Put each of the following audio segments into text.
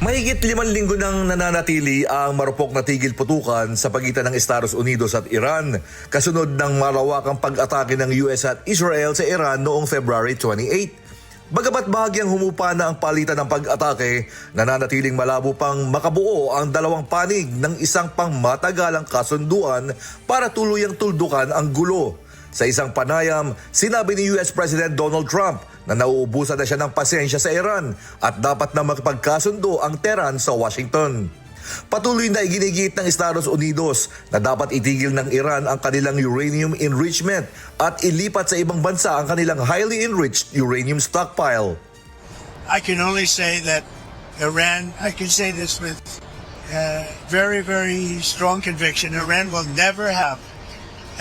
Mahigit 5 linggo nang nananatili ang marupok na tigil putukan sa pagitan ng Estados Unidos at Iran, kasunod ng malawakang pag-atake ng US at Israel sa Iran noong February 28. Bagamat bahagyang humupa na ang palitan ng pag-atake, nananatiling malabo pang makabuo ang dalawang panig ng isang pangmatagalang kasunduan para tuluyang tuldukan ang gulo. Sa isang panayam, sinabi ni US President Donald Trump na nauubusan na siya ng pasensya sa Iran at dapat na makipagkasundo ang Tehran sa Washington. Patuloy na iginigiit ng Estados Unidos na dapat itigil ng Iran ang kanilang uranium enrichment at ilipat sa ibang bansa ang kanilang highly enriched uranium stockpile. I can only say that Iran, I can say this with very, very strong conviction, Iran will never have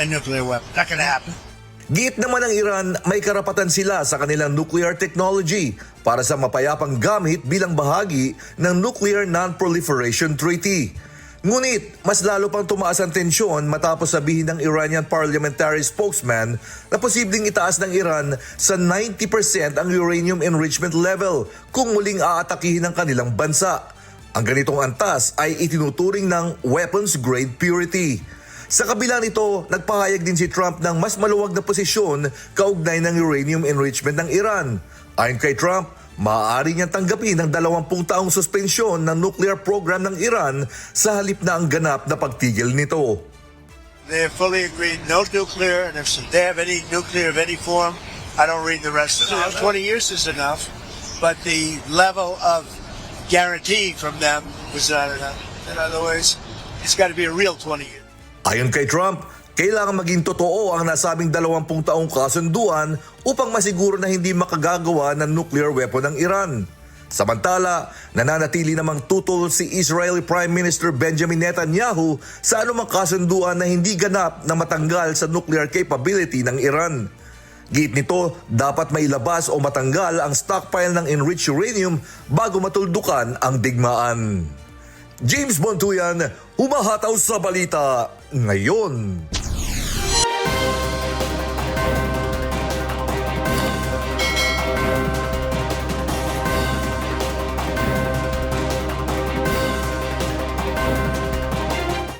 a nuclear weapon. Not going to happen. Giit naman ng Iran, may karapatan sila sa kanilang nuclear technology para sa mapayapang gamit bilang bahagi ng Nuclear Non-Proliferation Treaty. Ngunit, mas lalo pang tumaas ang tensyon matapos sabihin ng Iranian parliamentary spokesman na posibleng itaas ng Iran sa 90% ang uranium enrichment level kung muling aatakihin ng kanilang bansa. Ang ganitong antas ay itinuturing ng weapons-grade purity. Sa kabila nito, nagpahayag din si Trump ng mas maluwag na posisyon kaugnay ng uranium enrichment ng Iran. Ayon kay Trump, maaari niyang tanggapin ang 20 taong suspensyon ng nuclear program ng Iran sa halip na ang ganap na pagtigil nito. They have fully agreed no nuclear, and if they have any nuclear of any form, I don't read the rest of it. 20 years is enough, but the level of guarantee from them was not enough. In other words, it's got to be a real 20 years. Ayon kay Trump, kailangan maging totoo ang nasabing 20 taong kasunduan upang masiguro na hindi makagagawa ng nuclear weapon ng Iran. Samantala, nananatili namang tutol si Israeli Prime Minister Benjamin Netanyahu sa anumang kasunduan na hindi ganap na matanggal sa nuclear capability ng Iran. Giit nito, dapat mailabas o matanggal ang stockpile ng enriched uranium bago matuldukan ang digmaan. James Bontuyan, humahataw sa balita ngayon.